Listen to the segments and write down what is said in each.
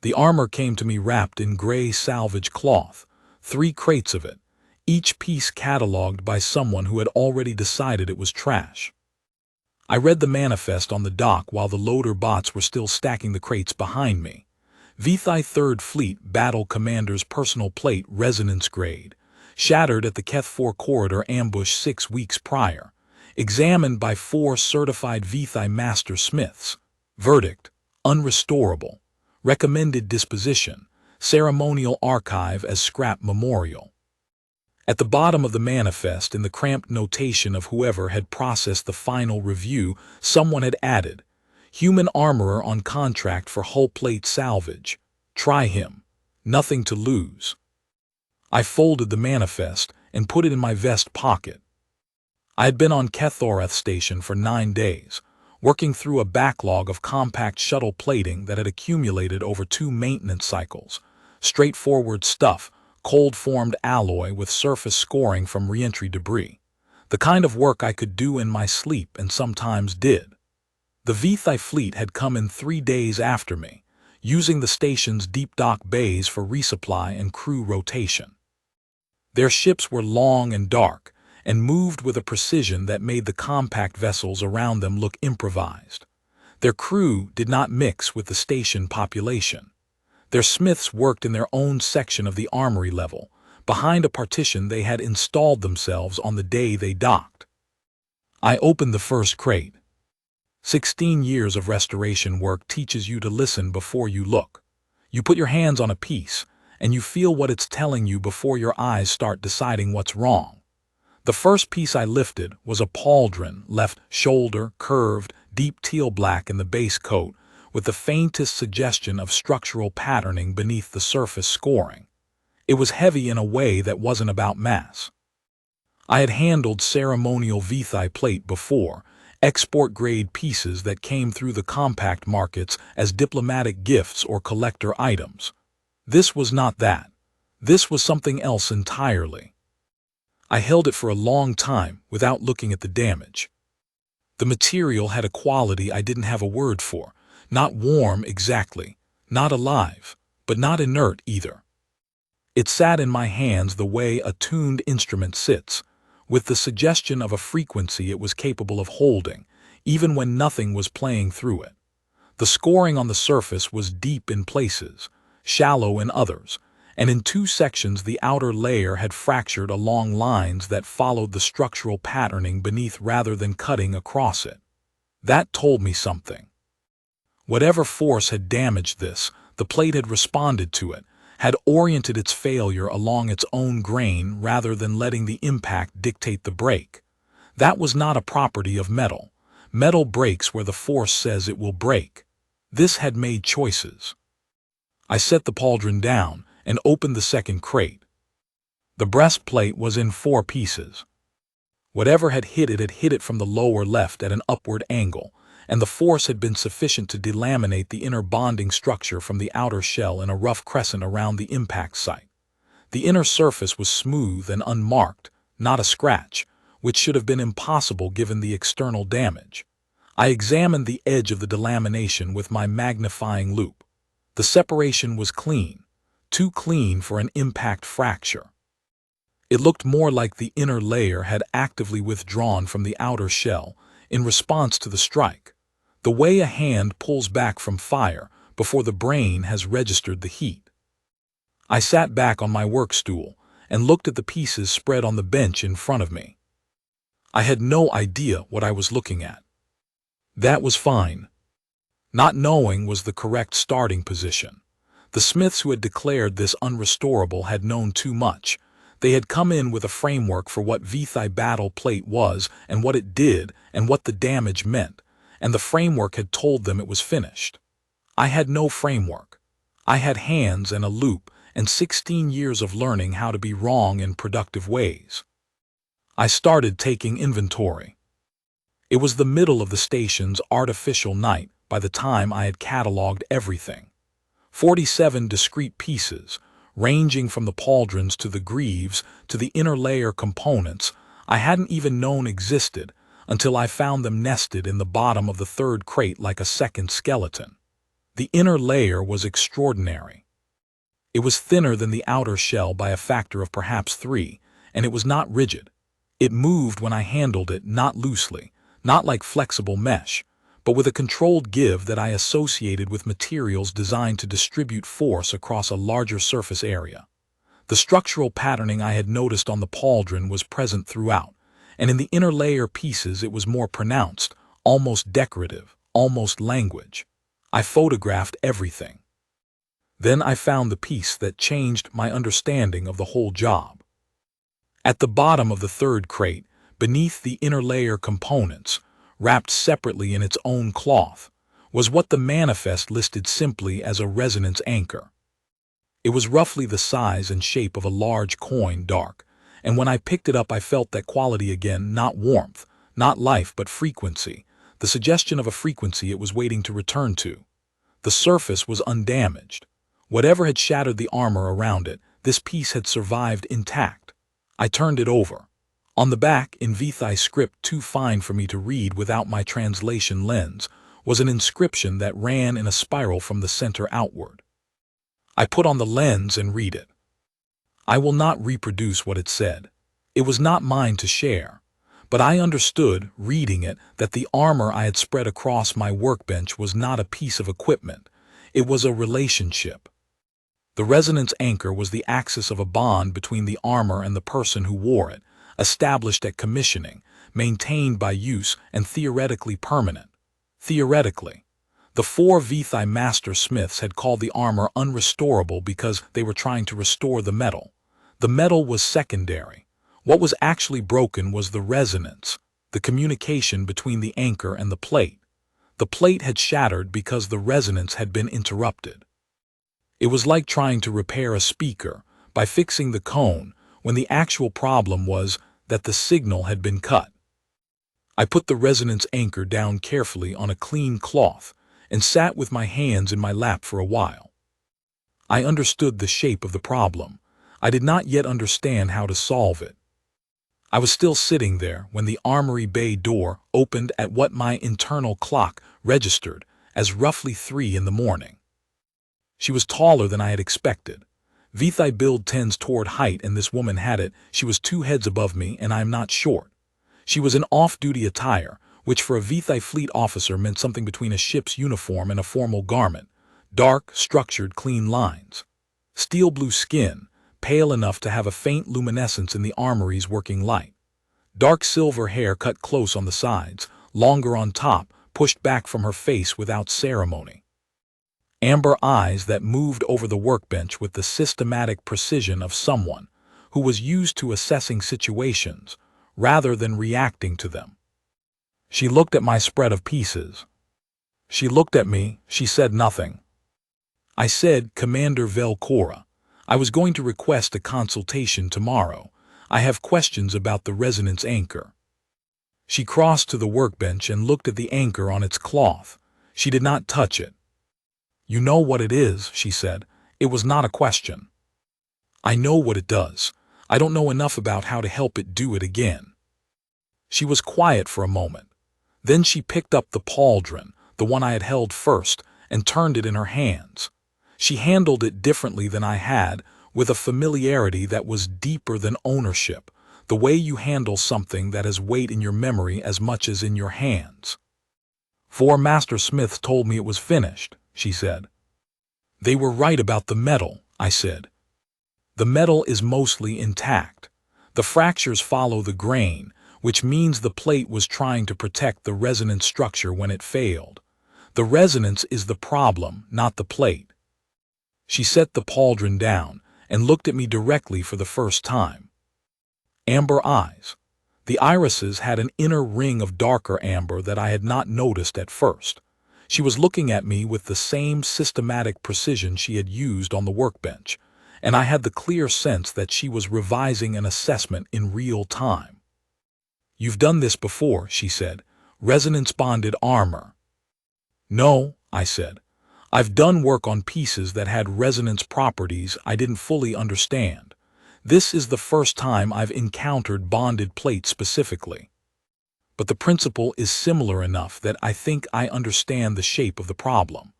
The armor came to me wrapped in gray salvage cloth, 3 crates of it, each piece catalogued by someone who had already decided it was trash. I read the manifest on the dock while the loader bots were still stacking the crates behind me. VTHI 3rd Fleet Battle Commander's personal plate resonance grade, shattered at the Keth 4 corridor ambush 6 weeks prior, examined by 4 certified VTHI master smiths. Verdict: unrestorable. Recommended disposition: ceremonial archive as scrap memorial. At the bottom of the manifest, in the cramped notation of whoever had processed the final review, someone had added, "Human armorer on contract for hull plate salvage. Try him. Nothing to lose." I folded the manifest and put it in my vest pocket. I had been on Kethoreth Station for 9 days, working through a backlog of compact shuttle plating that had accumulated over 2 maintenance cycles. Straightforward stuff, cold-formed alloy with surface scoring from reentry debris. The kind of work I could do in my sleep and sometimes did. The VTHI fleet had come in 3 days after me, using the station's deep dock bays for resupply and crew rotation. Their ships were long and dark, and moved with a precision that made the compact vessels around them look improvised. Their crew did not mix with the station population. Their smiths worked in their own section of the armory level, behind a partition they had installed themselves on the day they docked. I opened the first crate. 16 years of restoration work teaches you to listen before you look. You put your hands on a piece, and you feel what it's telling you before your eyes start deciding what's wrong. The first piece I lifted was a pauldron, left shoulder, curved, deep teal black in the base coat, with the faintest suggestion of structural patterning beneath the surface scoring. It was heavy in a way that wasn't about mass. I had handled ceremonial VTHI plate before, export-grade pieces that came through the compact markets as diplomatic gifts or collector items. This was not that. This was something else entirely. I held it for a long time without looking at the damage. The material had a quality I didn't have a word for. Not warm exactly, not alive, but not inert either. It sat in my hands the way a tuned instrument sits, with the suggestion of a frequency it was capable of holding, even when nothing was playing through it. The scoring on the surface was deep in places, shallow in others, and in 2 sections the outer layer had fractured along lines that followed the structural patterning beneath rather than cutting across it. That told me something. Whatever force had damaged this, the plate had responded to it, had oriented its failure along its own grain rather than letting the impact dictate the break. That was not a property of metal. Metal breaks where the force says it will break. This had made choices. I set the pauldron down and opened the second crate. The breastplate was in 4 pieces. Whatever had hit it from the lower left at an upward angle, and the force had been sufficient to delaminate the inner bonding structure from the outer shell in a rough crescent around the impact site. The inner surface was smooth and unmarked, not a scratch, which should have been impossible given the external damage. I examined the edge of the delamination with my magnifying loupe. The separation was clean, too clean for an impact fracture. It looked more like the inner layer had actively withdrawn from the outer shell in response to the strike, the way a hand pulls back from fire before the brain has registered the heat. I sat back on my work stool and looked at the pieces spread on the bench in front of me. I had no idea what I was looking at. That was fine. Not knowing was the correct starting position. The smiths who had declared this unrestorable had known too much. They had come in with a framework for what VTHI battle plate was and what it did and what the damage meant, and the framework had told them it was finished. I had no framework. I had hands and a loupe and 16 years of learning how to be wrong in productive ways. I started taking inventory. It was the middle of the station's artificial night by the time I had cataloged everything. 47 discrete pieces, ranging from the pauldrons to the greaves to the inner layer components I hadn't even known existed until I found them nested in the bottom of the 3rd crate like a second skeleton. The inner layer was extraordinary. It was thinner than the outer shell by a factor of perhaps 3, and it was not rigid. It moved when I handled it, not loosely, not like flexible mesh, but with a controlled give that I associated with materials designed to distribute force across a larger surface area. The structural patterning I had noticed on the pauldron was present throughout, and in the inner layer pieces it was more pronounced, almost decorative, almost language. I photographed everything. Then I found the piece that changed my understanding of the whole job. At the bottom of the third crate, beneath the inner layer components, wrapped separately in its own cloth, was what the manifest listed simply as a resonance anchor. It was roughly the size and shape of a large coin, dark, and when I picked it up I felt that quality again, not warmth, not life, but frequency, the suggestion of a frequency it was waiting to return to. The surface was undamaged. Whatever had shattered the armor around it, this piece had survived intact. I turned it over. On the back, in Vithai script too fine for me to read without my translation lens, was an inscription that ran in a spiral from the center outward. I put on the lens and read it. I will not reproduce what it said. It was not mine to share. But I understood, reading it, that the armor I had spread across my workbench was not a piece of equipment. It was a relationship. The resonance anchor was the axis of a bond between the armor and the person who wore it, established at commissioning, maintained by use, and theoretically permanent. Theoretically. The 4 Vithai master smiths had called the armor unrestorable because they were trying to restore the metal. The metal was secondary. What was actually broken was the resonance, the communication between the anchor and the plate. The plate had shattered because the resonance had been interrupted. It was like trying to repair a speaker by fixing the cone when the actual problem was that the signal had been cut. I put the resonance anchor down carefully on a clean cloth and sat with my hands in my lap for a while. I understood the shape of the problem. I did not yet understand how to solve it. I was still sitting there when the armory bay door opened at what my internal clock registered as roughly 3 in the morning. She was taller than I had expected. Vithai build tends toward height, and this woman had it. She was 2 heads above me, and I am not short. She was in off-duty attire, which for a Vithai fleet officer meant something between a ship's uniform and a formal garment. Dark, structured, clean lines. Steel blue skin, pale enough to have a faint luminescence in the armory's working light. Dark silver hair cut close on the sides, longer on top, pushed back from her face without ceremony. Amber eyes that moved over the workbench with the systematic precision of someone who was used to assessing situations rather than reacting to them. She looked at my spread of pieces. She looked at me. She said nothing. I said, "Commander Velcora, I was going to request a consultation tomorrow. I have questions about the resonance anchor." She crossed to the workbench and looked at the anchor on its cloth. She did not touch it. "You know what it is," she said. It was not a question. "I know what it does. I don't know enough about how to help it do it again." She was quiet for a moment. Then she picked up the pauldron, the one I had held first, and turned it in her hands. She handled it differently than I had, with a familiarity that was deeper than ownership, the way you handle something that has weight in your memory as much as in your hands. "4 master smiths told me it was finished," she said. "They were right about the metal," I said. "The metal is mostly intact. The fractures follow the grain, which means the plate was trying to protect the resonance structure when it failed. The resonance is the problem, not the plate." She set the pauldron down and looked at me directly for the first time. Amber eyes. The irises had an inner ring of darker amber that I had not noticed at first. She was looking at me with the same systematic precision she had used on the workbench, and I had the clear sense that she was revising an assessment in real time. "You've done this before," she said. "Resonance-bonded armor." "No," I said. "I've done work on pieces that had resonance properties I didn't fully understand. This is the first time I've encountered bonded plates specifically. But the principle is similar enough that I think I understand the shape of the problem.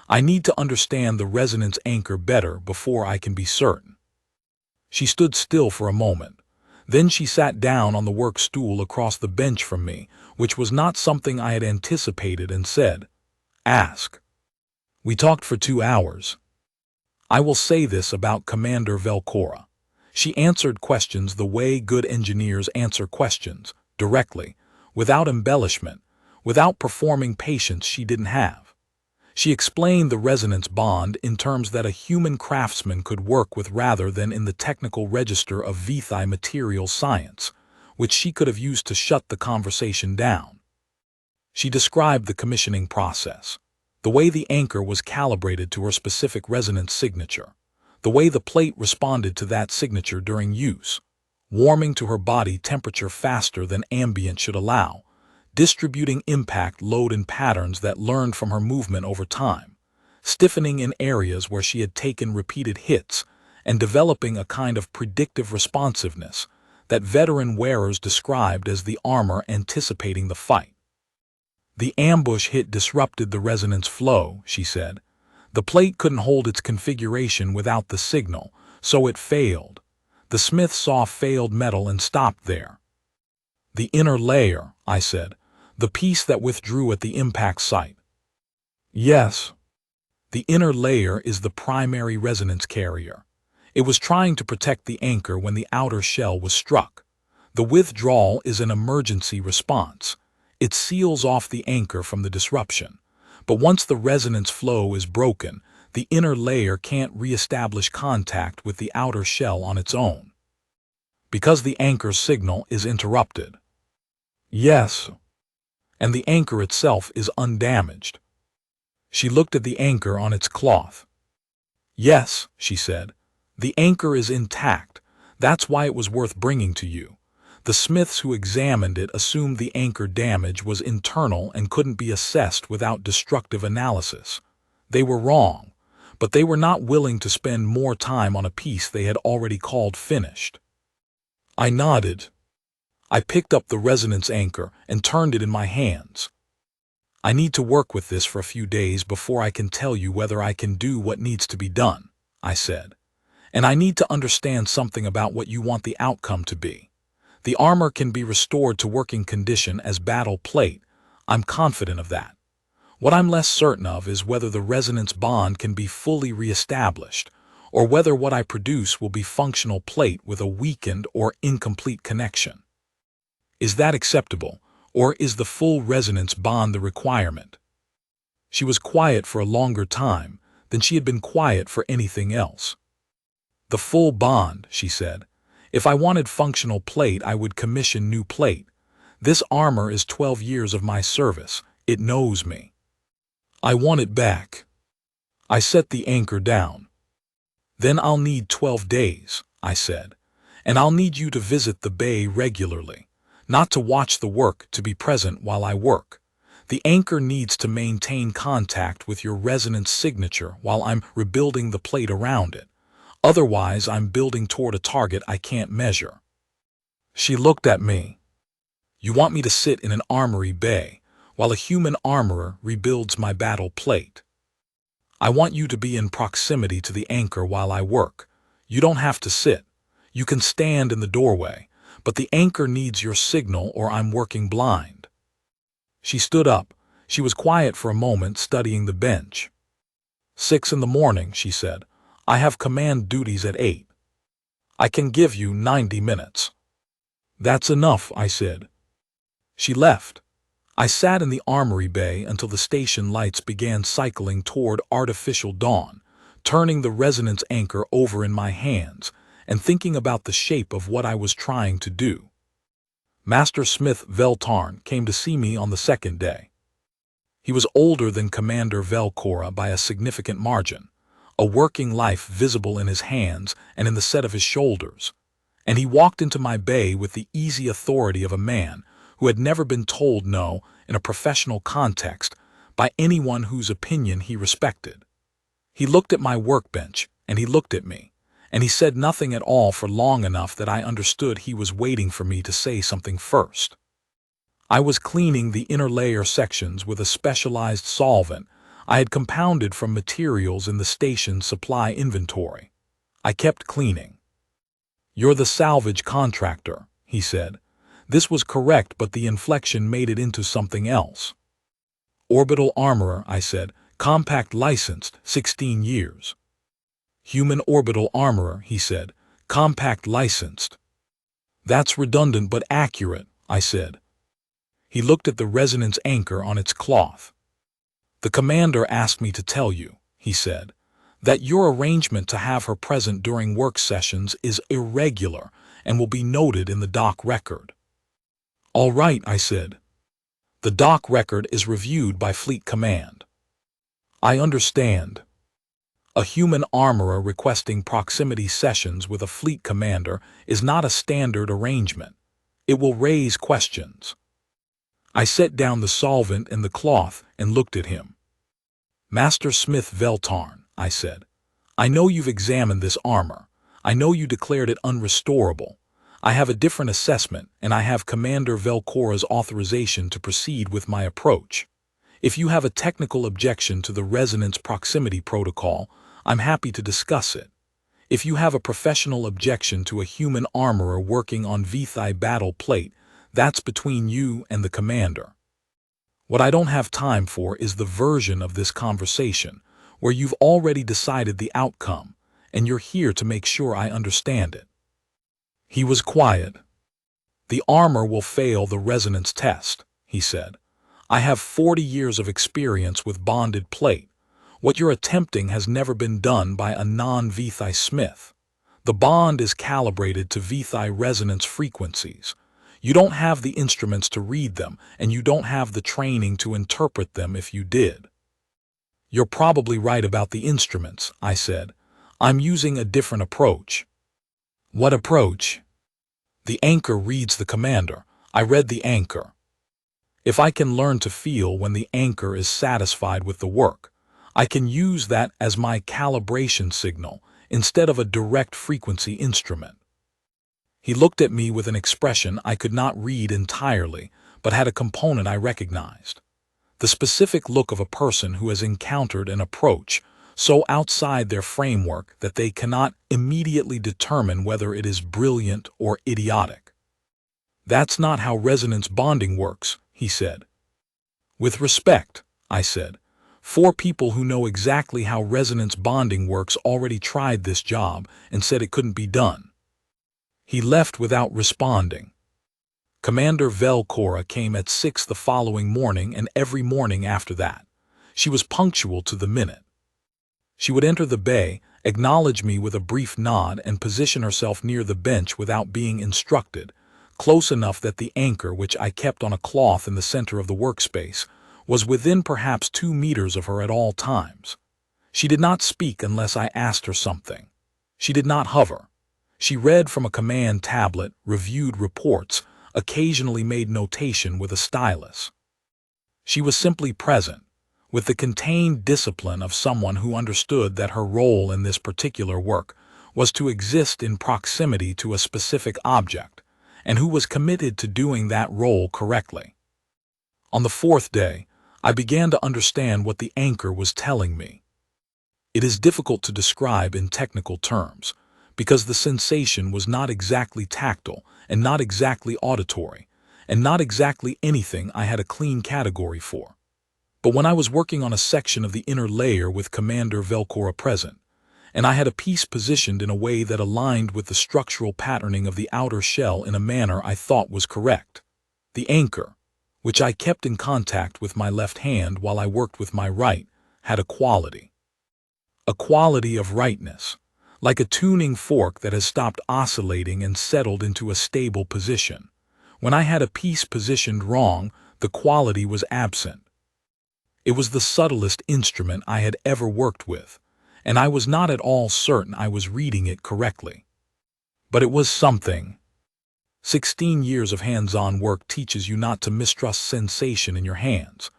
I need to understand the resonance anchor better before I can be certain. She stood still for a moment. Then she sat down on the work stool across the bench from me, which was not something I had anticipated, and said, "Ask." We talked for 2 hours. I will say this about Commander Velcora. She answered questions the way good engineers answer questions, directly, without embellishment, without performing patience she didn't have. She explained the resonance bond in terms that a human craftsman could work with rather than in the technical register of VThi materials science, which she could have used to shut the conversation down. She described the commissioning process, the way the anchor was calibrated to her specific resonance signature, the way the plate responded to that signature during use, warming to her body temperature faster than ambient should allow, distributing impact load in patterns that learned from her movement over time, stiffening in areas where she had taken repeated hits, and developing a kind of predictive responsiveness that veteran wearers described as the armor anticipating the fight. The ambush hit disrupted the resonance flow, she said. The plate couldn't hold its configuration without the signal, so it failed. The smith saw failed metal and stopped there. The inner layer, I said, the piece that withdrew at the impact site. Yes. The inner layer is the primary resonance carrier. It was trying to protect the anchor when the outer shell was struck. The withdrawal is an emergency response. It seals off the anchor from the disruption. But once the resonance flow is broken, the inner layer can't re-establish contact with the outer shell on its own, because the anchor signal is interrupted. Yes. And the anchor itself is undamaged. She looked at the anchor on its cloth. Yes, she said. The anchor is intact. That's why it was worth bringing to you. The smiths who examined it assumed the anchor damage was internal and couldn't be assessed without destructive analysis. They were wrong, but they were not willing to spend more time on a piece they had already called finished. I nodded. I picked up the resonance anchor and turned it in my hands. I need to work with this for a few days before I can tell you whether I can do what needs to be done, I said. And I need to understand something about what you want the outcome to be. The armor can be restored to working condition as battle plate. I'm confident of that. What I'm less certain of is whether the resonance bond can be fully reestablished, or whether what I produce will be functional plate with a weakened or incomplete connection. Is that acceptable, or is the full resonance bond the requirement? She was quiet for a longer time than she had been quiet for anything else. The full bond, she said. If I wanted functional plate, I would commission new plate. This armor is 12 years of my service. It knows me. I want it back. I set the anchor down. Then I'll need 12 days, I said. And I'll need you to visit the bay regularly. Not to watch the work, to be present while I work. The anchor needs to maintain contact with your resonance signature while I'm rebuilding the plate around it. Otherwise, I'm building toward a target I can't measure. She looked at me. You want me to sit in an armory bay while a human armorer rebuilds my battle plate? I want you to be in proximity to the anchor while I work. You don't have to sit. You can stand in the doorway, but the anchor needs your signal or I'm working blind. She stood up. She was quiet for a moment, studying the bench. 6 in the morning, she said. I have command duties at 8. I can give you 90 minutes. That's enough, I said. She left. I sat in the armory bay until the station lights began cycling toward artificial dawn, turning the resonance anchor over in my hands and thinking about the shape of what I was trying to do. Master Smith Veltarn came to see me on the second day. He was older than Commander Velcora by a significant margin, a working life visible in his hands and in the set of his shoulders, and he walked into my bay with the easy authority of a man who had never been told no in a professional context by anyone whose opinion he respected. He looked at my workbench, and he looked at me, and he said nothing at all for long enough that I understood he was waiting for me to say something first. I was cleaning the inner layer sections with a specialized solvent I had compounded from materials in the station's supply inventory. I kept cleaning. "You're the salvage contractor," he said. This was correct, but the inflection made it into something else. "Orbital armorer," I said. "Compact licensed, 16 years. "Human orbital armorer," he said. "Compact licensed." "That's redundant but accurate," I said. He looked at the resonance anchor on its cloth. "The commander asked me to tell you," he said, "that your arrangement to have her present during work sessions is irregular and will be noted in the dock record." "All right," I said. "The dock record is reviewed by Fleet Command." "I understand." A human armorer requesting proximity sessions with a fleet commander is not a standard arrangement. It will raise questions. I set down the solvent and the cloth and looked at him. "Master Smith Veltarn," I said, "I know you've examined this armor. I know you declared it unrestorable. I have a different assessment, and I have Commander Velcora's authorization to proceed with my approach. If you have a technical objection to the resonance proximity protocol, I'm happy to discuss it. If you have a professional objection to a human armorer working on VTHI battle plate, that's between you and the commander. What I don't have time for is the version of this conversation where you've already decided the outcome, and you're here to make sure I understand it." He was quiet. "The armor will fail the resonance test," he said. "I have 40 years of experience with bonded plate. What you're attempting has never been done by a non-VTHI smith. The bond is calibrated to VTHI resonance frequencies. You don't have the instruments to read them, and you don't have the training to interpret them if you did." "You're probably right about the instruments," I said. "I'm using a different approach." "What approach?" "The anchor reads the commander. I read the anchor. If I can learn to feel when the anchor is satisfied with the work, I can use that as my calibration signal instead of a direct frequency instrument." He looked at me with an expression I could not read entirely, but had a component I recognized. The specific look of a person who has encountered an approach so outside their framework that they cannot immediately determine whether it is brilliant or idiotic. "That's not how resonance bonding works," he said. "With respect," I said, 4 people who know exactly how resonance bonding works already tried this job and said it couldn't be done." He left without responding. Commander Velcora came at 6 the following morning and every morning after that. She was punctual to the minute. She would enter the bay, acknowledge me with a brief nod, and position herself near the bench without being instructed, close enough that the anchor, which I kept on a cloth in the center of the workspace, was within perhaps 2 meters of her at all times. She did not speak unless I asked her something. She did not hover. She read from a command tablet, reviewed reports, occasionally made notation with a stylus. She was simply present, with the contained discipline of someone who understood that her role in this particular work was to exist in proximity to a specific object, and who was committed to doing that role correctly. On the 4th day, I began to understand what the anchor was telling me. It is difficult to describe in technical terms, because the sensation was not exactly tactile and not exactly auditory, and not exactly anything I had a clean category for. But when I was working on a section of the inner layer with Commander Velcora present, and I had a piece positioned in a way that aligned with the structural patterning of the outer shell in a manner I thought was correct, the anchor, which I kept in contact with my left hand while I worked with my right, had a quality. A quality of rightness, like a tuning fork that has stopped oscillating and settled into a stable position. When I had a piece positioned wrong, the quality was absent. It was the subtlest instrument I had ever worked with, and I was not at all certain I was reading it correctly. But it was something. 16 years of hands-on work teaches you not to mistrust sensation in your hands.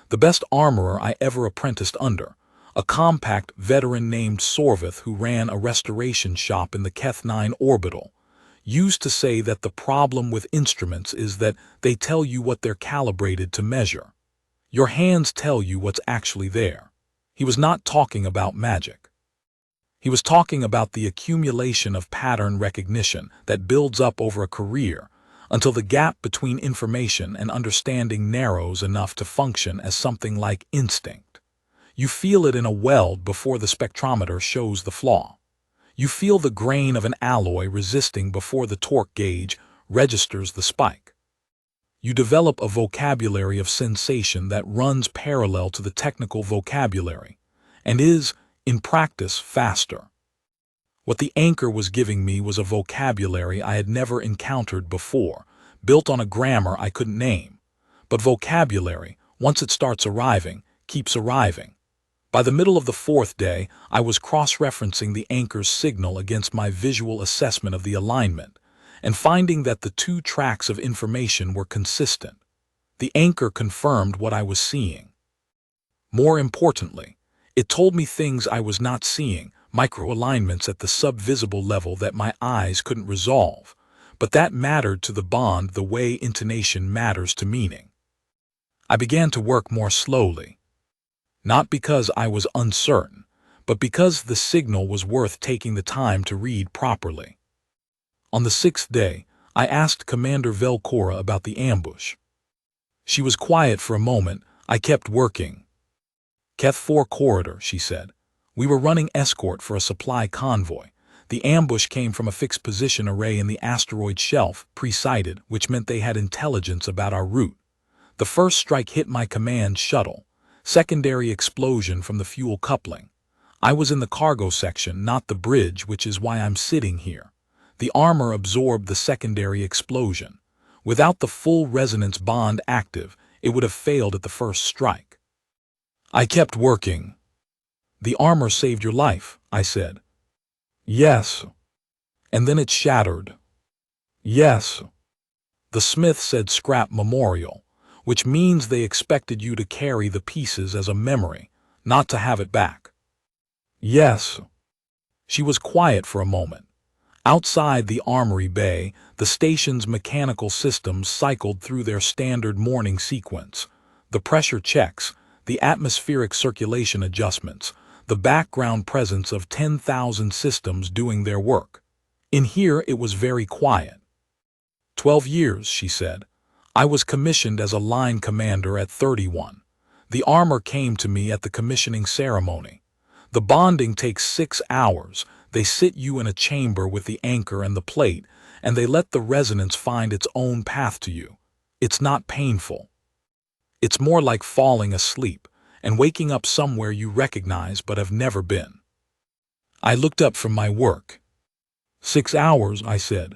The best armorer I ever apprenticed under, a compact veteran named Sorvith who ran a restoration shop in the Keth 9 orbital, used to say that the problem with instruments is that they tell you what they're calibrated to measure. Your hands tell you what's actually there. He was not talking about magic. He was talking about the accumulation of pattern recognition that builds up over a career until the gap between information and understanding narrows enough to function as something like instinct. You feel it in a weld before the spectrometer shows the flaw. You feel the grain of an alloy resisting before the torque gauge registers the spike. You develop a vocabulary of sensation that runs parallel to the technical vocabulary and is, in practice, faster. What the anchor was giving me was a vocabulary I had never encountered before, built on a grammar I couldn't name. But vocabulary, once it starts arriving, keeps arriving. By the middle of the fourth day, I was cross-referencing the anchor's signal against my visual assessment of the alignment, and finding that the two tracks of information were consistent. The anchor confirmed what I was seeing. More importantly, it told me things I was not seeing, micro-alignments at the sub-visible level that my eyes couldn't resolve, but that mattered to the bond the way intonation matters to meaning. I began to work more slowly. Not because I was uncertain, but because the signal was worth taking the time to read properly. On the sixth day, I asked Commander Velcora about the ambush. She was quiet for a moment. I kept working. Keth 4 corridor, she said. We were running escort for a supply convoy. The ambush came from a fixed position array in the asteroid shelf, pre-sighted, which meant they had intelligence about our route. The first strike hit my command shuttle. Secondary explosion from the fuel coupling. I was in the cargo section, not the bridge, which is why I'm sitting here. The armor absorbed the secondary explosion. Without the full resonance bond active, it would have failed at the first strike. I kept working. The armor saved your life, I said. Yes. And then it shattered. Yes. The smith said scrap memorial, which means they expected you to carry the pieces as a memory, not to have it back. Yes. She was quiet for a moment. Outside the armory bay, the station's mechanical systems cycled through their standard morning sequence. The pressure checks, the atmospheric circulation adjustments, the background presence of 10,000 systems doing their work. In here it was very quiet. 12 years, she said. I was commissioned as a line commander at 31. The armor came to me at the commissioning ceremony. The bonding takes 6 hours. They sit you in a chamber with the anchor and the plate, and they let the resonance find its own path to you. It's not painful. It's more like falling asleep and waking up somewhere you recognize but have never been. I looked up from my work. 6 hours, I said.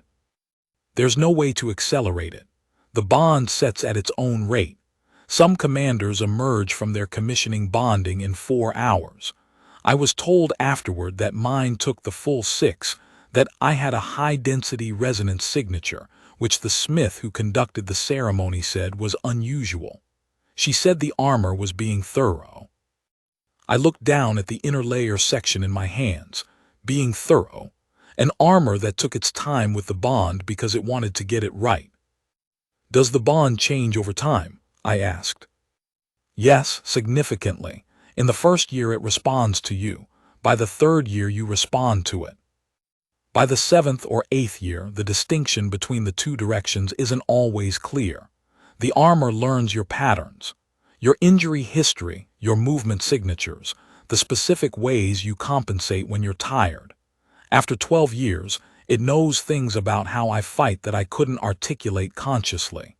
There's no way to accelerate it. The bond sets at its own rate. Some commanders emerge from their commissioning bonding in 4 hours. I was told afterward that mine took the full 6, that I had a high-density resonance signature, which the smith who conducted the ceremony said was unusual. She said the armor was being thorough. I looked down at the inner layer section in my hands. Being thorough. An armor that took its time with the bond because it wanted to get it right. Does the bond change over time? I asked. Yes, significantly. In the first year it responds to you. By the third year you respond to it. By the 7th or 8th year, the distinction between the two directions isn't always clear. The armor learns your patterns, your injury history, your movement signatures, the specific ways you compensate when you're tired. After 12 years, it knows things about how I fight that I couldn't articulate consciously.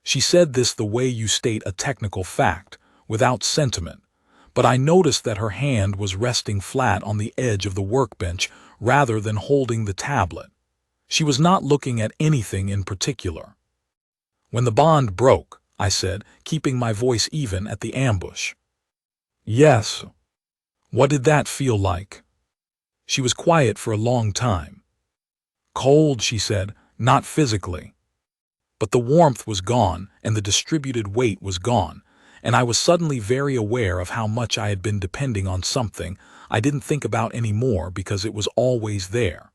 She said this the way you state a technical fact, without sentiment, but I noticed that her hand was resting flat on the edge of the workbench rather than holding the tablet. She was not looking at anything in particular. When the bond broke, I said, keeping my voice even at the ambush. Yes. What did that feel like? She was quiet for a long time. Cold, she said, not physically. But the warmth was gone and the distributed weight was gone, and I was suddenly very aware of how much I had been depending on something I didn't think about anymore because it was always there.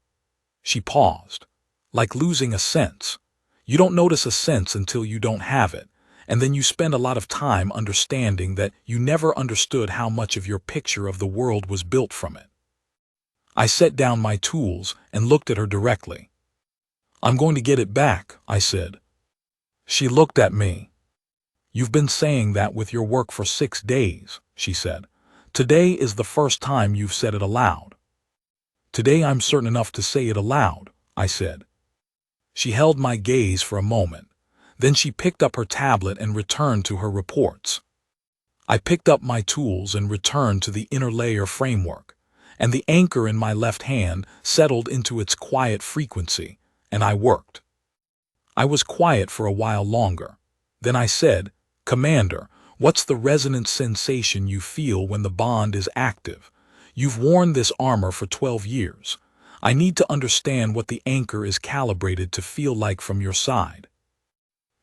She paused. Like losing a sense. You don't notice a sense until you don't have it, and then you spend a lot of time understanding that you never understood how much of your picture of the world was built from it. I set down my tools and looked at her directly. "I'm going to get it back," I said. She looked at me. "You've been saying that with your work for 6 days," she said. "Today is the first time you've said it aloud." "Today I'm certain enough to say it aloud," I said. She held my gaze for a moment. Then she picked up her tablet and returned to her reports. I picked up my tools and returned to the inner layer framework, and the anchor in my left hand settled into its quiet frequency, and I worked. I was quiet for a while longer. Then I said, "Commander, what's the resonance sensation you feel when the bond is active? You've worn this armor for 12 years. I need to understand what the anchor is calibrated to feel like from your side."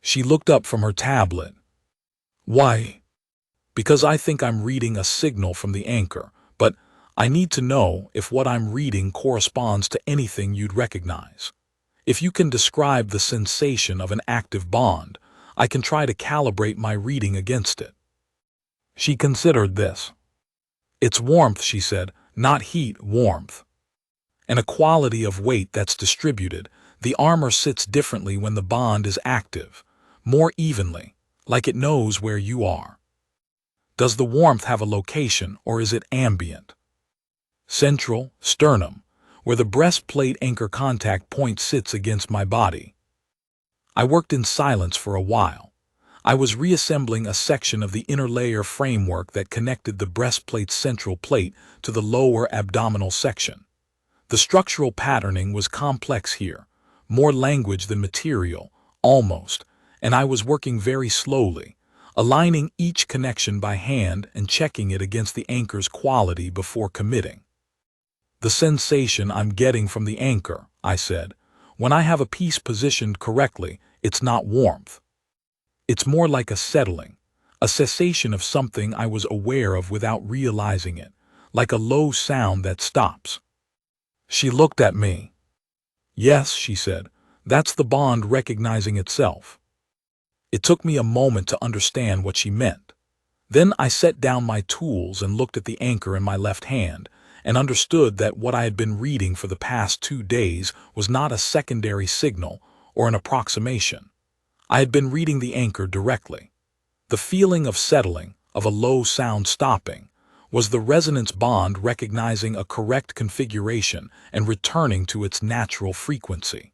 She looked up from her tablet. "Why?" "Because I think I'm reading a signal from the anchor, but I need to know if what I'm reading corresponds to anything you'd recognize. If you can describe the sensation of an active bond, I can try to calibrate my reading against it." She considered this. "It's warmth," she said, "not heat, warmth. And a quality of weight that's distributed. The armor sits differently when the bond is active, more evenly, like it knows where you are." "Does the warmth have a location, or is it ambient?" "Central, sternum, where the breastplate anchor contact point sits against my body." I worked in silence for a while. I was reassembling a section of the inner layer framework that connected the breastplate's central plate to the lower abdominal section. The structural patterning was complex here, more language than material, almost, and I was working very slowly, aligning each connection by hand and checking it against the anchor's quality before committing. "The sensation I'm getting from the anchor," I said, "when I have a piece positioned correctly, it's not warmth. It's more like a settling, a cessation of something I was aware of without realizing it, like a low sound that stops." She looked at me. "Yes," she said, "that's the bond recognizing itself." It took me a moment to understand what she meant. Then I set down my tools and looked at the anchor in my left hand, and understood that what I had been reading for the past 2 days was not a secondary signal or an approximation. I had been reading the anchor directly. The feeling of settling, of a low sound stopping, was the resonance bond recognizing a correct configuration and returning to its natural frequency.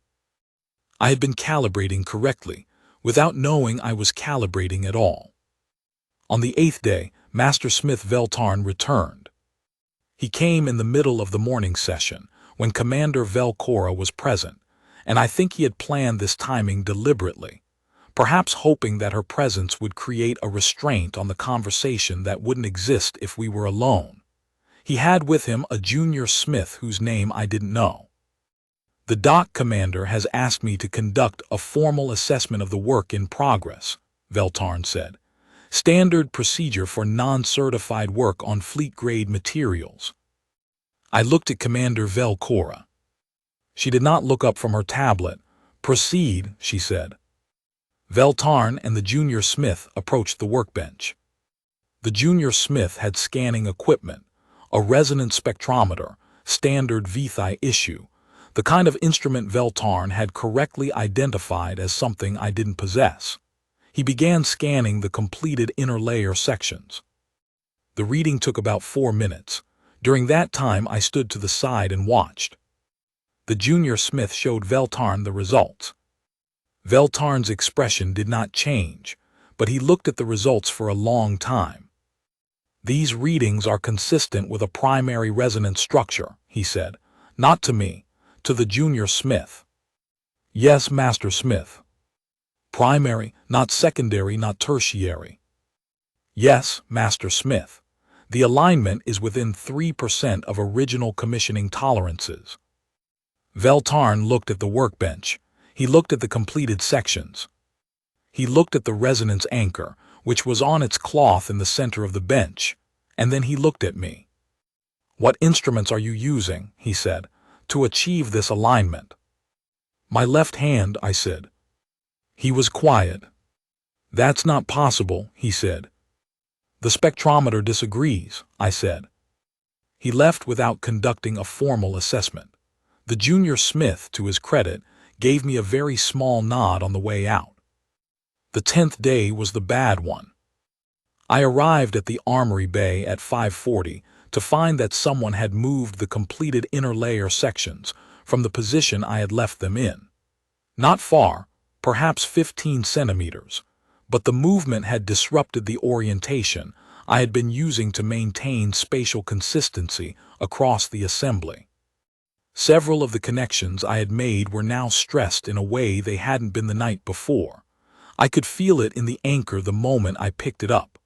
I had been calibrating correctly, without knowing I was calibrating at all. On the 8th day, Master Smith Veltarn returned. He came in the middle of the morning session, when Commander Velcora was present, and I think he had planned this timing deliberately, perhaps hoping that her presence would create a restraint on the conversation that wouldn't exist if we were alone. He had with him a junior smith whose name I didn't know. "The dock commander has asked me to conduct a formal assessment of the work in progress," Veltarn said. "Standard procedure for non-certified work on fleet-grade materials." I looked at Commander Velcora. She did not look up from her tablet. "Proceed," she said. Veltarn and the junior smith approached the workbench. The junior smith had scanning equipment, a resonance spectrometer, standard VTHI issue, the kind of instrument Veltarn had correctly identified as something I didn't possess. He began scanning the completed inner layer sections. The reading took about 4 minutes. During that time I stood to the side and watched. The junior smith showed Veltarn the results. Veltarn's expression did not change, but he looked at the results for a long time. "These readings are consistent with a primary resonance structure," he said. "Not to me, to the junior smith." "Yes, Master Smith." "Primary, not secondary, not tertiary." "Yes, Master Smith. The alignment is within 3% of original commissioning tolerances." Veltarn looked at the workbench. He looked at the completed sections. He looked at the resonance anchor, which was on its cloth in the center of the bench, and then he looked at me. "What instruments are you using," he said, "to achieve this alignment?" "My left hand," I said. He was quiet. "That's not possible," he said. "The spectrometer disagrees," I said. He left without conducting a formal assessment. The junior smith, to his credit, gave me a very small nod on the way out. The 10th day was the bad one. I arrived at the armory bay at 5:40 to find that someone had moved the completed inner layer sections from the position I had left them in. Not far, perhaps 15 centimeters, but the movement had disrupted the orientation I had been using to maintain spatial consistency across the assembly. Several of the connections I had made were now stressed in a way they hadn't been the night before. I could feel it in the anchor the moment I picked it up.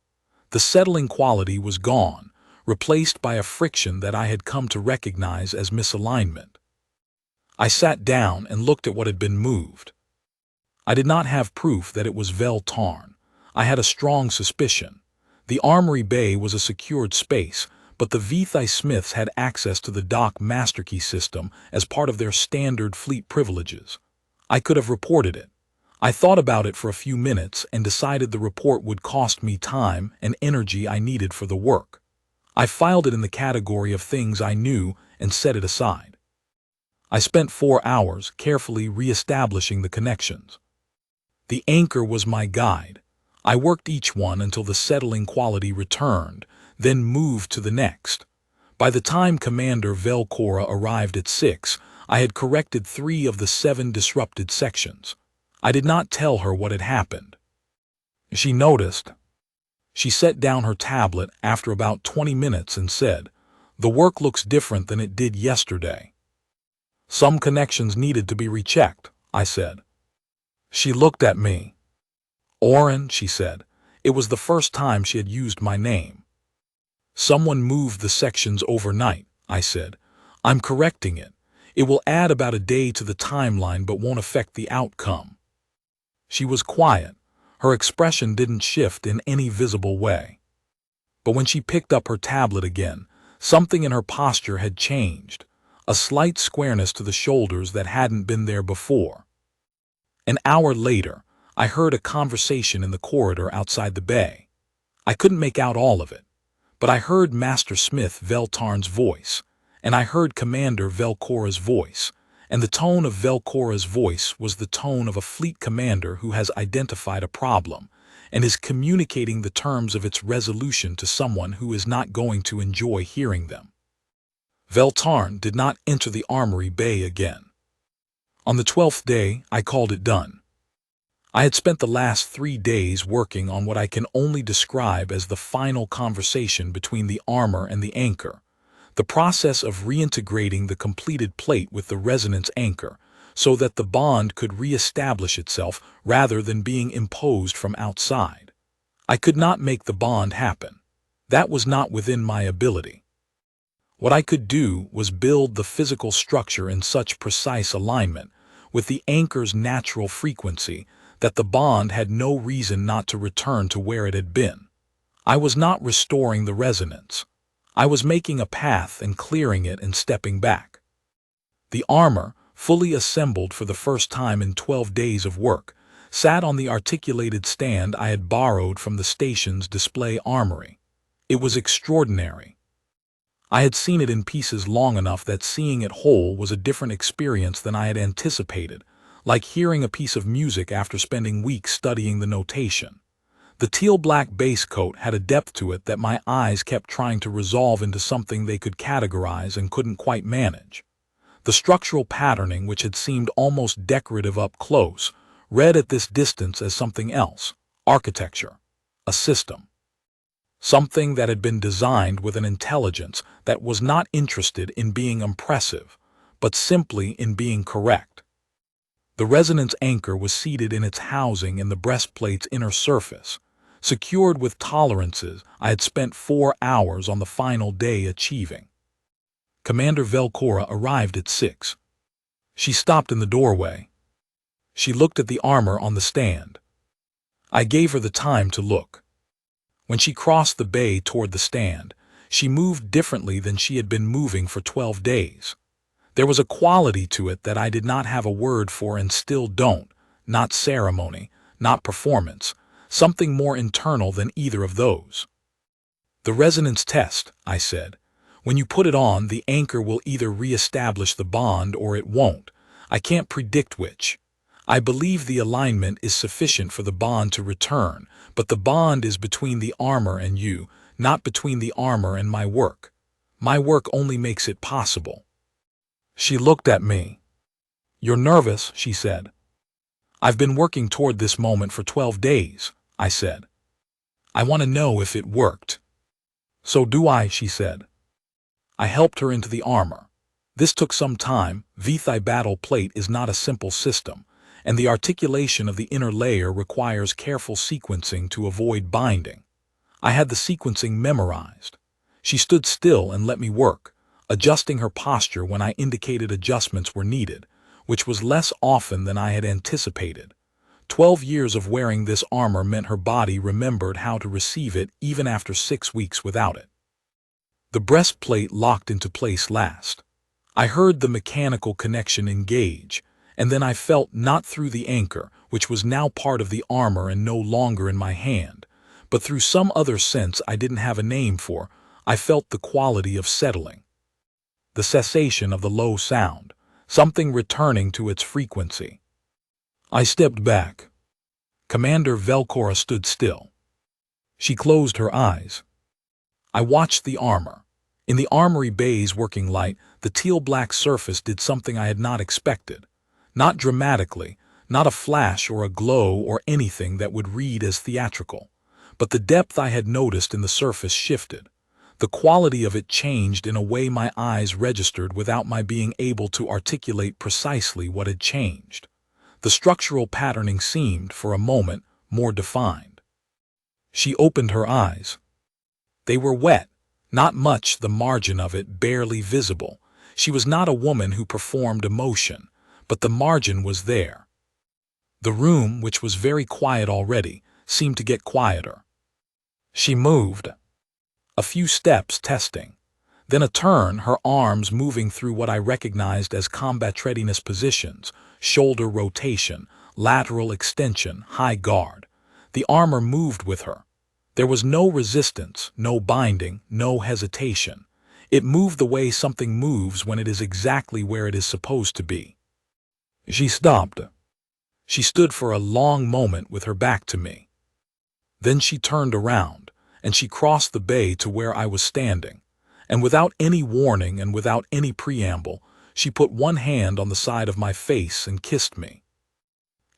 The settling quality was gone, replaced by a friction that I had come to recognize as misalignment. I sat down and looked at what had been moved. I did not have proof that it was Vel-Tarn. I had a strong suspicion. The armory bay was a secured space, but the Vithai Smiths had access to the dock masterkey system as part of their standard fleet privileges. I could have reported it. I thought about it for a few minutes and decided the report would cost me time and energy I needed for the work. I filed it in the category of things I knew and set it aside. I spent 4 hours carefully re-establishing the connections. The anchor was my guide. I worked each one until the settling quality returned, then moved to the next. By the time Commander Velcora arrived at 6, I had corrected 3 of the 7 disrupted sections. I did not tell her what had happened. She noticed. She set down her tablet after about 20 minutes and said, "The work looks different than it did yesterday." "Some connections needed to be rechecked," I said. She looked at me. "Oren," she said. It was the first time she had used my name. "Someone moved the sections overnight," I said. "I'm correcting it. It will add about a day to the timeline but won't affect the outcome." She was quiet. Her expression didn't shift in any visible way. But when she picked up her tablet again, something in her posture had changed, a slight squareness to the shoulders that hadn't been there before. An hour later, I heard a conversation in the corridor outside the bay. I couldn't make out all of it, but I heard Master Smith Vel-Tarn's voice, and I heard Commander Velcora's voice, and the tone of Velcora's voice was the tone of a fleet commander who has identified a problem and is communicating the terms of its resolution to someone who is not going to enjoy hearing them. Vel-Tarn did not enter the armory bay again. On the 12th day, I called it done. I had spent the last 3 days working on what I can only describe as the final conversation between the armor and the anchor, the process of reintegrating the completed plate with the resonance anchor so that the bond could re-establish itself rather than being imposed from outside. I could not make the bond happen. That was not within my ability. What I could do was build the physical structure in such precise alignment with the anchor's natural frequency that the bond had no reason not to return to where it had been. I was not restoring the resonance. I was making a path and clearing it and stepping back. The armor, fully assembled for the first time in 12 days of work, sat on the articulated stand I had borrowed from the station's display armory. It was extraordinary. I had seen it in pieces long enough that seeing it whole was a different experience than I had anticipated, like hearing a piece of music after spending weeks studying the notation. The teal-black base coat had a depth to it that my eyes kept trying to resolve into something they could categorize and couldn't quite manage. The structural patterning, which had seemed almost decorative up close, read at this distance as something else: architecture, a system. Something that had been designed with an intelligence that was not interested in being impressive, but simply in being correct. The resonance anchor was seated in its housing in the breastplate's inner surface, secured with tolerances I had spent 4 hours on the final day achieving. Commander Velcora arrived at 6. She stopped in the doorway. She looked at the armor on the stand. I gave her the time to look. When she crossed the bay toward the stand, she moved differently than she had been moving for 12 days. There was a quality to it that I did not have a word for and still don't, not ceremony, not performance, something more internal than either of those. The resonance test, I said. When you put it on, the anchor will either re-establish the bond or it won't. I can't predict which. I believe the alignment is sufficient for the bond to return, but the bond is between the armor and you, not between the armor and my work. My work only makes it possible. She looked at me. You're nervous, she said. I've been working toward this moment for 12 days, I said. I want to know if it worked. So do I, she said. I helped her into the armor. This took some time. VTHI battle plate is not a simple system, and the articulation of the inner layer requires careful sequencing to avoid binding. I had the sequencing memorized. She stood still and let me work, adjusting her posture when I indicated adjustments were needed, which was less often than I had anticipated. 12 years of wearing this armor meant her body remembered how to receive it even after 6 weeks without it. The breastplate locked into place last. I heard the mechanical connection engage, and then I felt not through the anchor, which was now part of the armor and no longer in my hand, but through some other sense I didn't have a name for. I felt the quality of settling. The cessation of the low sound, something returning to its frequency. I stepped back. Commander Velcora stood still. She closed her eyes. I watched the armor. In the armory bay's working light, the teal-black surface did something I had not expected. Not dramatically, not a flash or a glow or anything that would read as theatrical. But the depth I had noticed in the surface shifted. The quality of it changed in a way my eyes registered without my being able to articulate precisely what had changed. The structural patterning seemed, for a moment, more defined. She opened her eyes. They were wet, not much, the margin of it barely visible. She was not a woman who performed emotion, but the margin was there. The room, which was very quiet already, seemed to get quieter. She moved. A few steps, testing. Then a turn, her arms moving through what I recognized as combat readiness positions, shoulder rotation, lateral extension, high guard. The armor moved with her. There was no resistance, no binding, no hesitation. It moved the way something moves when it is exactly where it is supposed to be. She stopped. She stood for a long moment with her back to me. Then she turned around, and she crossed the bay to where I was standing. And without any warning and without any preamble, she put one hand on the side of my face and kissed me.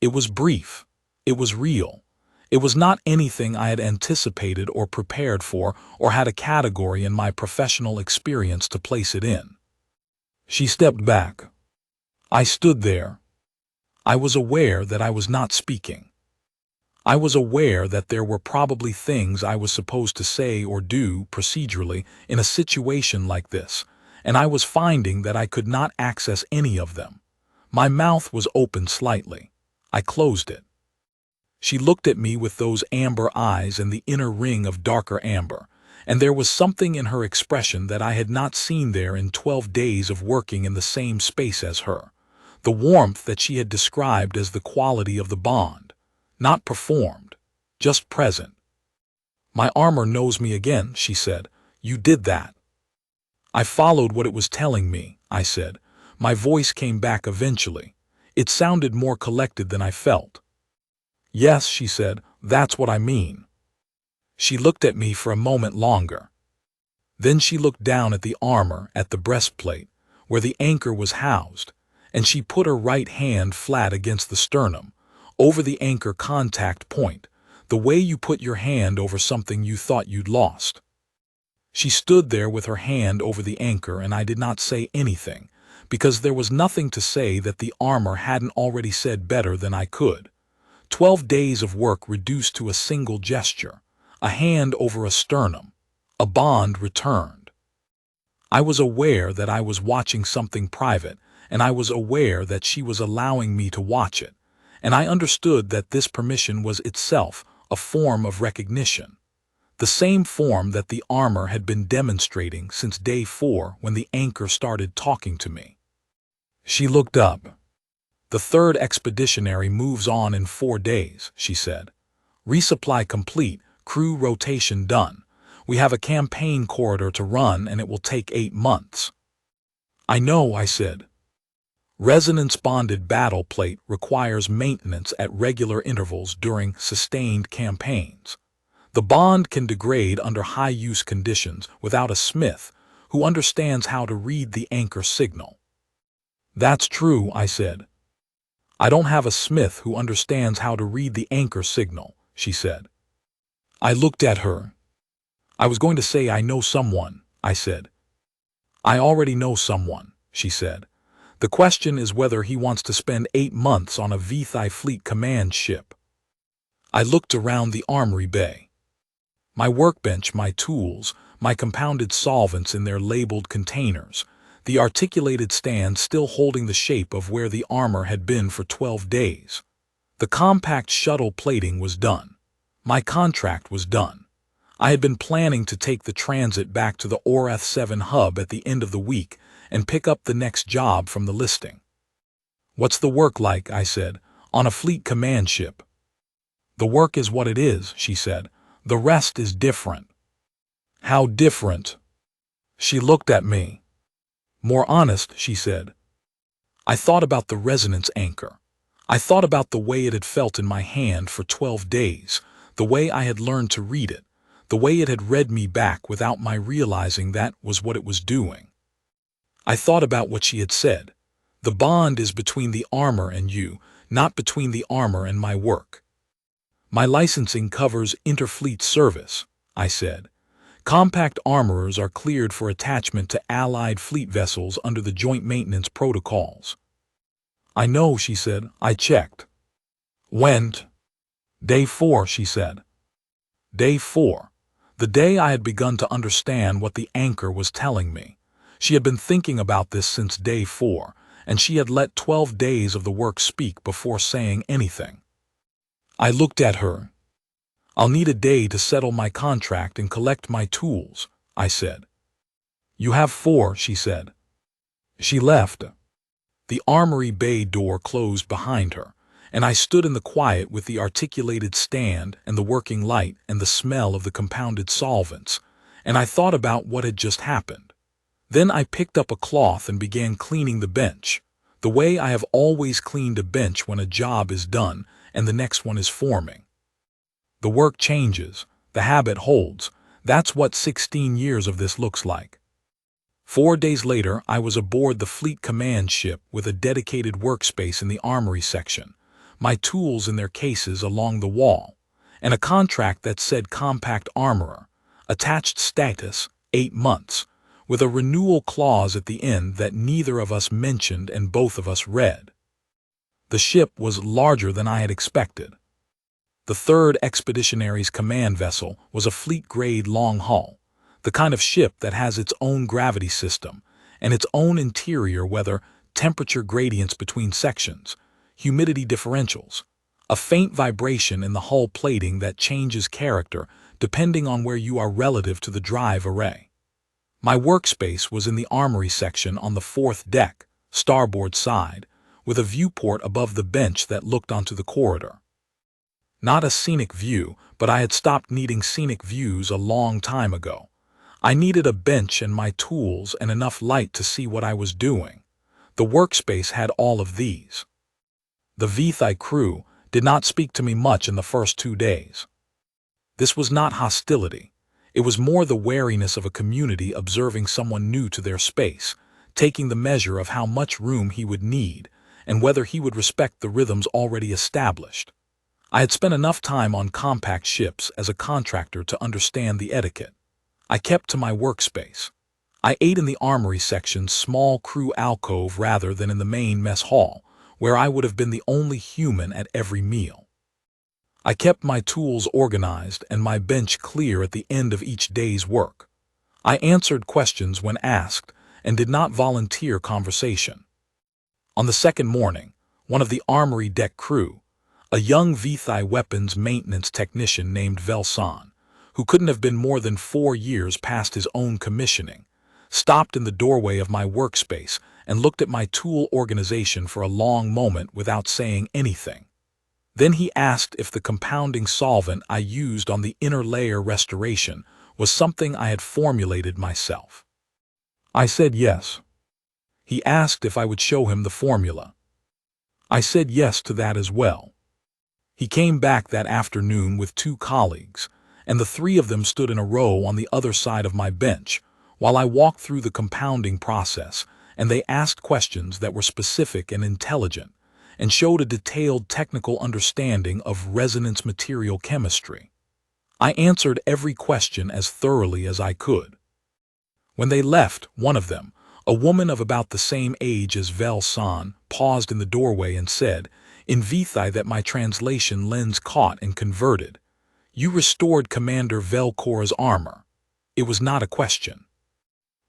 It was brief. It was real. It was not anything I had anticipated or prepared for or had a category in my professional experience to place it in. She stepped back. I stood there. I was aware that I was not speaking. I was aware that there were probably things I was supposed to say or do procedurally in a situation like this, and I was finding that I could not access any of them. My mouth was open slightly. I closed it. She looked at me with those amber eyes and the inner ring of darker amber, and there was something in her expression that I had not seen there in 12 days of working in the same space as her. The warmth that she had described as the quality of the bond. Not performed, just present. My armor knows me again, she said. You did that. I followed what it was telling me, I said. My voice came back eventually. It sounded more collected than I felt. Yes, she said, that's what I mean. She looked at me for a moment longer. Then she looked down at the armor, at the breastplate, where the anchor was housed, and she put her right hand flat against the sternum, over the anchor contact point, the way you put your hand over something you thought you'd lost. She stood there with her hand over the anchor, and I did not say anything, because there was nothing to say that the armor hadn't already said better than I could. 12 days of work reduced to a single gesture, a hand over a sternum, a bond returned. I was aware that I was watching something private, and I was aware that she was allowing me to watch it, and I understood that this permission was itself a form of recognition, the same form that the armor had been demonstrating since day 4 when the anchor started talking to me. She looked up. The third expeditionary moves on in 4 days, she said. Resupply complete, crew rotation done. We have a campaign corridor to run and it will take 8 months. I know, I said. Resonance-bonded battle plate requires maintenance at regular intervals during sustained campaigns. The bond can degrade under high-use conditions without a smith who understands how to read the anchor signal. That's true, I said. I don't have a smith who understands how to read the anchor signal, she said. I looked at her. I was going to say I know someone, I said. I already know someone, she said. The question is whether he wants to spend 8 months on a VTHI Fleet Command ship. I looked around the armory bay. My workbench, my tools, my compounded solvents in their labeled containers, the articulated stand still holding the shape of where the armor had been for 12 days. The compact shuttle plating was done. My contract was done. I had been planning to take the transit back to the Orath 7 hub at the end of the week and pick up the next job from the listing. What's the work like, I said, on a fleet command ship? The work is what it is, she said. The rest is different. How different? She looked at me. More honest, she said. I thought about the resonance anchor. I thought about the way it had felt in my hand for 12 days, the way I had learned to read it, the way it had read me back without my realizing that was what it was doing. I thought about what she had said. The bond is between the armor and you, not between the armor and my work. My licensing covers interfleet service, I said. Compact armorers are cleared for attachment to Allied fleet vessels under the joint maintenance protocols. I know, she said. I checked. Went. Day 4, she said. Day 4. The day I had begun to understand what the anchor was telling me. She had been thinking about this since day 4, and she had let 12 days of the work speak before saying anything. I looked at her. I'll need a day to settle my contract and collect my tools, I said. You have 4, she said. She left. The armory bay door closed behind her, and I stood in the quiet with the articulated stand and the working light and the smell of the compounded solvents, and I thought about what had just happened. Then I picked up a cloth and began cleaning the bench, the way I have always cleaned a bench when a job is done and the next one is forming. The work changes, the habit holds. That's what 16 years of this looks like. 4 days later, I was aboard the Fleet Command ship with a dedicated workspace in the armory section, my tools in their cases along the wall, and a contract that said compact armorer, attached status, 8 months, with a renewal clause at the end that neither of us mentioned and both of us read. The ship was larger than I had expected. The 3rd Expeditionary's command vessel was a fleet-grade long hull, the kind of ship that has its own gravity system and its own interior weather, temperature gradients between sections, humidity differentials, a faint vibration in the hull plating that changes character depending on where you are relative to the drive array. My workspace was in the armory section on the 4th deck, starboard side, with a viewport above the bench that looked onto the corridor. Not a scenic view, but I had stopped needing scenic views a long time ago. I needed a bench and my tools and enough light to see what I was doing. The workspace had all of these. The VTHI crew did not speak to me much in the first 2 days. This was not hostility. It was more the wariness of a community observing someone new to their space, taking the measure of how much room he would need and whether he would respect the rhythms already established. I had spent enough time on compact ships as a contractor to understand the etiquette. I kept to my workspace. I ate in the armory section's small crew alcove rather than in the main mess hall, where I would have been the only human at every meal. I kept my tools organized and my bench clear at the end of each day's work. I answered questions when asked and did not volunteer conversation. On the 2nd morning, one of the armory deck crew, a young VTHI weapons maintenance technician named Velsan, who couldn't have been more than 4 years past his own commissioning, stopped in the doorway of my workspace and looked at my tool organization for a long moment without saying anything. Then he asked if the compounding solvent I used on the inner layer restoration was something I had formulated myself. I said yes. He asked if I would show him the formula. I said yes to that as well. He came back that afternoon with 2 colleagues, and the 3 of them stood in a row on the other side of my bench while I walked through the compounding process, and they asked questions that were specific and intelligent and showed a detailed technical understanding of resonance material chemistry. I answered every question as thoroughly as I could. When they left, one of them, a woman of about the same age as Vel-san, paused in the doorway and said, in Vithai that my translation lens caught and converted. You restored Commander Velcora's armor. It was not a question.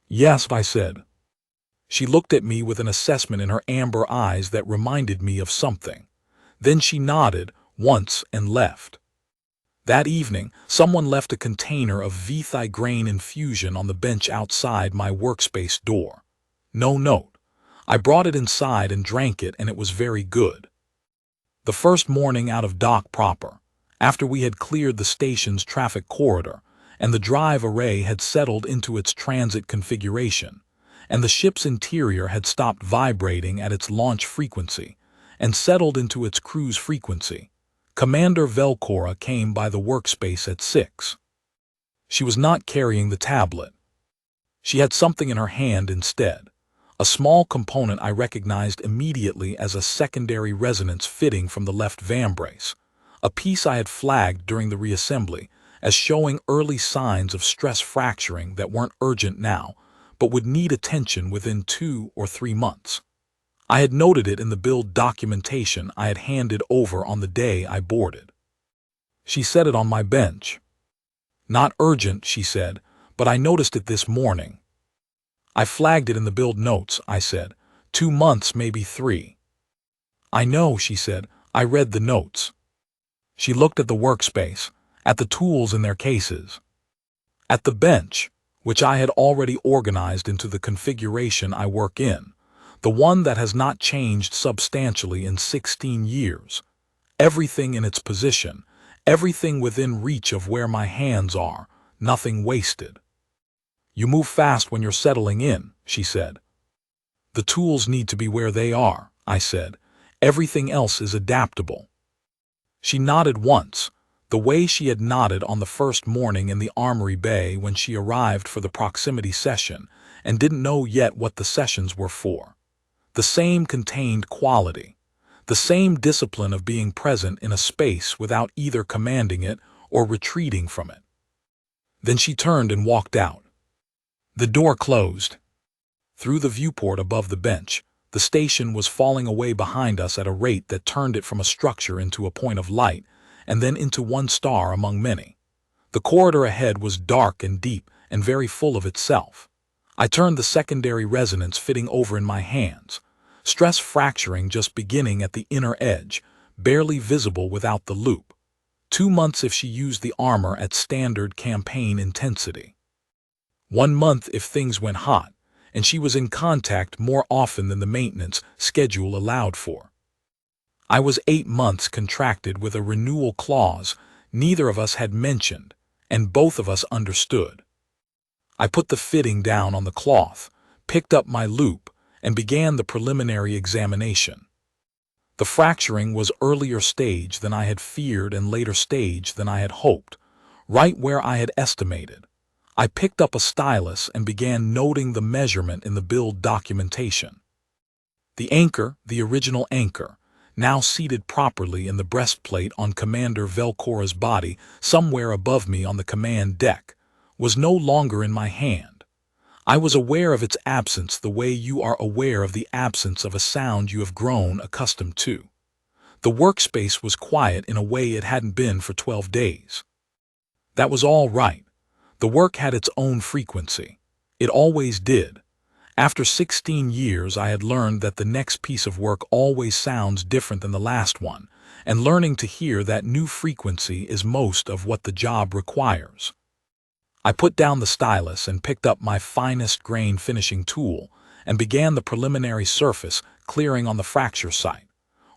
Yes, I said. She looked at me with an assessment in her amber eyes that reminded me of something. Then she nodded once and left. That evening, someone left a container of Vithai grain infusion on the bench outside my workspace door. No note. I brought it inside and drank it, and it was very good. The first morning out of dock proper, after we had cleared the station's traffic corridor, and the drive array had settled into its transit configuration, and the ship's interior had stopped vibrating at its launch frequency, and settled into its cruise frequency, Commander Velcora came by the workspace at 6. She was not carrying the tablet. She had something in her hand instead, a small component I recognized immediately as a secondary resonance fitting from the left vambrace, a piece I had flagged during the reassembly as showing early signs of stress fracturing that weren't urgent now, but would need attention within 2 or 3 months. I had noted it in the build documentation I had handed over on the day I boarded. She set it on my bench. Not urgent, she said, but I noticed it this morning. I flagged it in the build notes, I said. 2 months, maybe 3. I know, she said. I read the notes. She looked at the workspace, at the tools in their cases, at the bench, which I had already organized into the configuration I work in, the one that has not changed substantially in 16 years. Everything in its position, everything within reach of where my hands are, nothing wasted. You move fast when you're settling in, she said. The tools need to be where they are, I said. Everything else is adaptable. She nodded once, the way she had nodded on the first morning in the Armory Bay when she arrived for the proximity session and didn't know yet what the sessions were for. The same contained quality, the same discipline of being present in a space without either commanding it or retreating from it. Then she turned and walked out. The door closed. Through the viewport above the bench, the station was falling away behind us at a rate that turned it from a structure into a point of light, and then into one star among many. The corridor ahead was dark and deep and very full of itself. I turned the secondary resonance fitting over in my hands, stress fracturing just beginning at the inner edge, barely visible without the loop. 2 months if she used the armor at standard campaign intensity. 1 month if things went hot, and she was in contact more often than the maintenance schedule allowed for. I was 8 months contracted with a renewal clause neither of us had mentioned, and both of us understood. I put the fitting down on the cloth, picked up my loop, and began the preliminary examination. The fracturing was earlier stage than I had feared and later stage than I had hoped, right where I had estimated. I picked up a stylus and began noting the measurement in the build documentation. The anchor, the original anchor, now seated properly in the breastplate on Commander Velcora's body somewhere above me on the command deck, was no longer in my hand. I was aware of its absence the way you are aware of the absence of a sound you have grown accustomed to. The workspace was quiet in a way it hadn't been for 12 days. That was all right. The work had its own frequency. It always did. After 16 years, I had learned that the next piece of work always sounds different than the last one, and learning to hear that new frequency is most of what the job requires. I put down the stylus and picked up my finest grain finishing tool and began the preliminary surface clearing on the fracture site.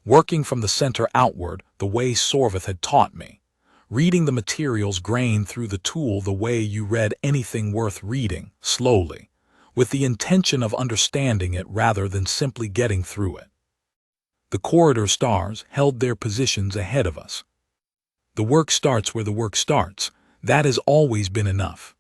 Working from the center outward, the the way Sorvith had taught me, reading the materials grain through the tool the way you read anything worth reading, slowly, with the intention of understanding it rather than simply getting through it. The corridor stars held their positions ahead of us. The work starts where the work starts. That has always been enough.